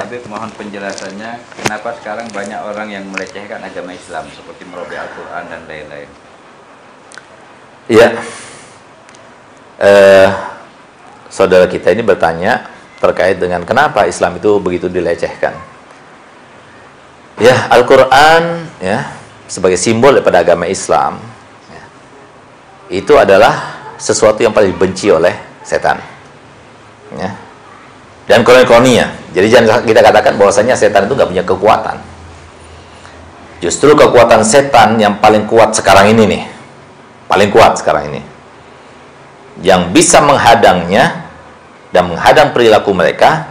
Habib, mohon penjelasannya kenapa sekarang banyak orang yang melecehkan agama Islam seperti merobek Al-Quran dan lain-lain. Iya, saudara kita ini bertanya terkait dengan kenapa Islam itu begitu dilecehkan. Ya, Al-Quran ya sebagai simbol daripada agama Islam ya, itu adalah sesuatu yang paling dibenci oleh setan. Ya. Dan kroni-kroninya. Jadi jangan kita katakan bahwasanya setan itu nggak punya kekuatan. Justru kekuatan setan yang paling kuat sekarang ini nih, paling kuat sekarang ini, yang bisa menghadangnya dan menghadang perilaku mereka,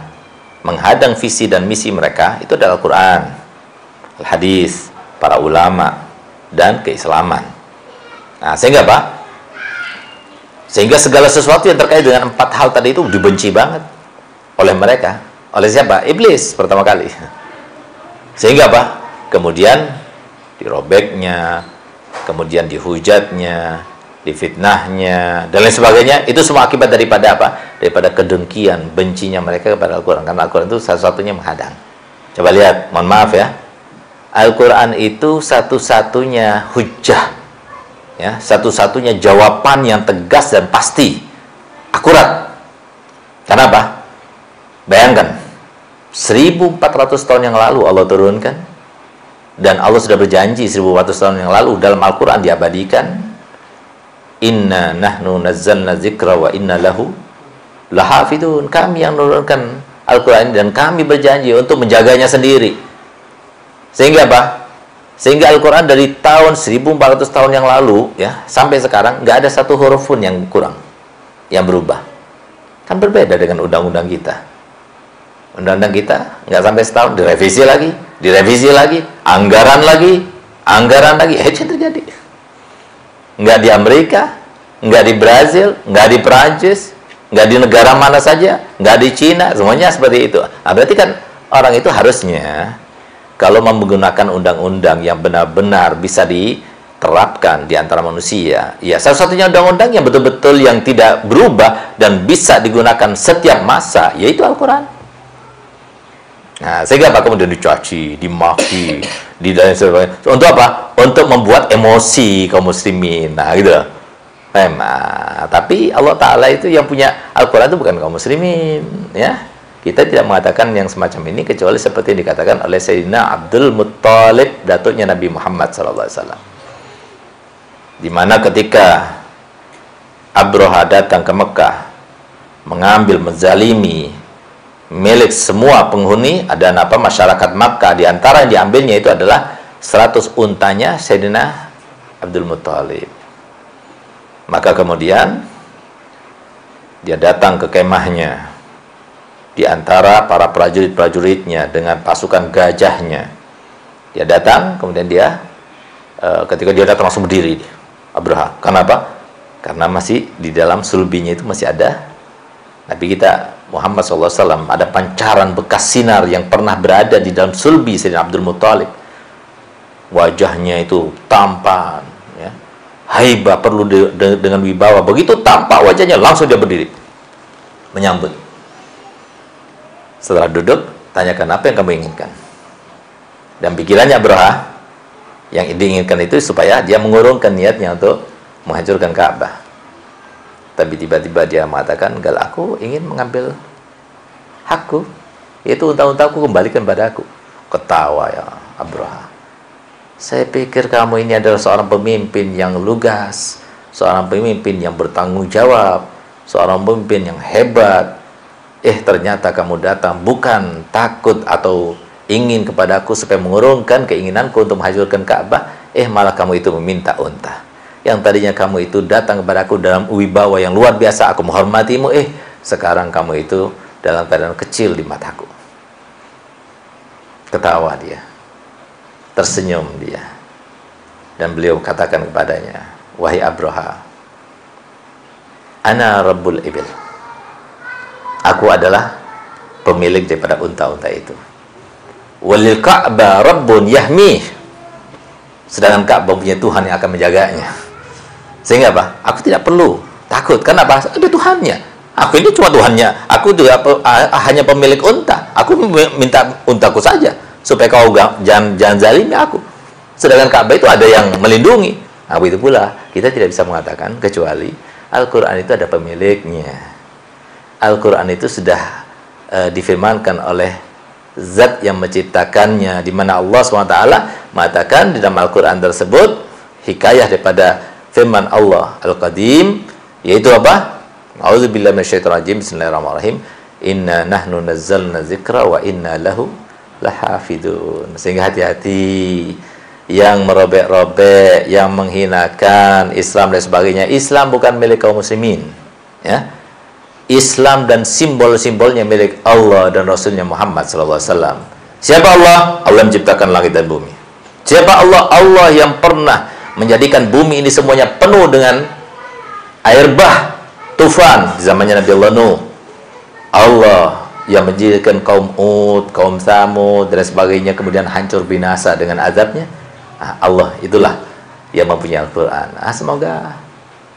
menghadang visi dan misi mereka, itu adalah Al-Quran, Al-Hadis, para ulama, dan keislaman. Nah, sehingga apa? Sehingga segala sesuatu yang terkait dengan 4 hal tadi itu dibenci banget oleh mereka. Oleh siapa? Iblis pertama kali. Sehingga apa? Kemudian dirobeknya, kemudian dihujatnya, difitnahnya, dan lain sebagainya. Itu semua akibat daripada apa? Daripada kedengkian, bencinya mereka kepada Al-Quran. Karena Al-Quran itu satu-satunya menghadang. Coba lihat, mohon maaf ya. Al-Quran itu satu-satunya hujjah, ya, satu-satunya jawaban yang tegas dan pasti, akurat. Kenapa? Bayangkan, 1400 tahun yang lalu Allah turunkan, dan Allah sudah berjanji 1400 tahun yang lalu dalam Al-Quran diabadikan, inna nahnu nazzalna dzikra wa inna lahu lahafidun. Kami yang menurunkan Al-Quran dan kami berjanji untuk menjaganya sendiri. Sehingga apa? Sehingga Al-Quran dari tahun 1400 tahun yang lalu ya sampai sekarang nggak ada satu huruf pun yang kurang, yang berubah. Kan berbeda dengan undang-undang kita. Undang-undang kita nggak sampai setahun direvisi lagi, anggaran lagi, itu terjadi. Nggak di Amerika, nggak di Brazil, nggak di Perancis, nggak di negara mana saja, nggak di Cina, semuanya seperti itu. Nah, berarti kan orang itu harusnya kalau menggunakan undang-undang yang benar-benar bisa diterapkan di antara manusia, ya satu-satunya undang-undang yang betul-betul yang tidak berubah dan bisa digunakan setiap masa, yaitu Al-Quran. Nah, sehingga apa? Kemudian dicaci, dimaki, dan sebagainya. Untuk apa? Untuk membuat emosi kaum muslimin. Nah, gitu. Memang. Tapi Allah Ta'ala itu yang punya Al-Quran itu bukan kaum muslimin. Ya. Kita tidak mengatakan yang semacam ini kecuali seperti yang dikatakan oleh Sayyidina Abdul Muttalib, datuknya Nabi Muhammad SAW. Di mana ketika Abraha datang ke Mekah, mengambil, menzalimi milik semua penghuni dan masyarakat Makkah, di antara yang diambilnya itu adalah 100 untanya Sayyidina Abdul Muttalib. Maka kemudian dia datang ke kemahnya di antara para prajurit-prajuritnya dengan pasukan gajahnya. Dia datang, kemudian dia ketika dia datang langsung berdiri Abraha. Kenapa? Karena masih di dalam sulbinya itu masih ada Nabi kita Muhammad SAW, ada pancaran bekas sinar yang pernah berada di dalam sulbi Sayyidina Abdul Muttalib. Wajahnya itu tampan, ya, haibah, perlu dengan wibawa. Begitu tampak wajahnya, langsung dia berdiri menyambut. Setelah duduk, tanyakan apa yang kamu inginkan. Dan pikirannya Abraha yang diinginkan itu supaya dia mengurungkan niatnya untuk menghancurkan Ka'bah. Tapi tiba-tiba dia mengatakan, enggak, aku ingin mengambil hakku, yaitu unta-untaku kembalikan padaku. Ketawa ya Abraha. Saya pikir kamu ini adalah seorang pemimpin yang lugas, seorang pemimpin yang bertanggung jawab, seorang pemimpin yang hebat. Ternyata kamu datang bukan takut atau ingin kepadaku supaya mengurungkan keinginanku untuk menghancurkan Ka'bah, malah kamu itu meminta unta. Yang tadinya kamu itu datang kepadaku dalam wibawa yang luar biasa, aku menghormatimu, sekarang kamu itu dalam keadaan kecil di mataku. Ketawa dia, tersenyum dia, dan beliau katakan kepadanya, wahai Abraha, ana rabbul ibil, aku adalah pemilik daripada unta-unta itu. Walil Ka'bah rabbun yahmih, sedangkan Ka'bah punya Tuhan yang akan menjaganya. Sehingga apa? Aku tidak perlu takut. Kenapa? Ada Tuhannya. Aku ini cuma Tuhannya. Aku juga hanya pemilik unta. Aku minta untaku saja supaya kau jangan zalimi aku. Sedangkan Ka'bah itu ada yang melindungi. Nah, begitu pula kita tidak bisa mengatakan kecuali Al-Quran itu ada pemiliknya. Al-Quran itu sudah difirmankan oleh zat yang menciptakannya, di mana Allah SWT mengatakan di dalam Al-Quran tersebut hikayah daripada firman Allah Al-Qadim, yaitu apa? A'udzubillahi minasyaitonirrajim. Bismillahirrahmanirrahim. Inna nahnu nazzalna dzikra wa inna lahu lahafidun. Sehingga hati-hati yang merobek-robek, yang menghinakan Islam dan sebagainya. Islam bukan milik kaum muslimin, ya. Islam dan simbol-simbolnya milik Allah dan Rasulnya Muhammad SAW. Siapa Allah? Allah menciptakan langit dan bumi. Siapa Allah? Allah yang pernah menjadikan bumi ini semuanya penuh dengan air bah, tufan di zamannya Nabi Allah Nuh. Allah yang menjadikan kaum Ud, kaum Samud dan sebagainya kemudian hancur binasa dengan azabnya. Allah itulah yang mempunyai Al-Quran. Semoga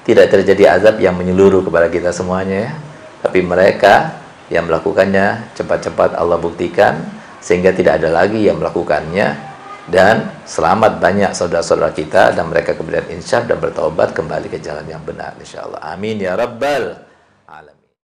tidak terjadi azab yang menyeluruh kepada kita semuanya, ya. Tapi mereka yang melakukannya cepat-cepat Allah buktikan sehingga tidak ada lagi yang melakukannya, dan selamat banyak saudara-saudara kita dan mereka kemudian insyaf dan bertaubat kembali ke jalan yang benar insyaallah. Amin ya rabbal alamin.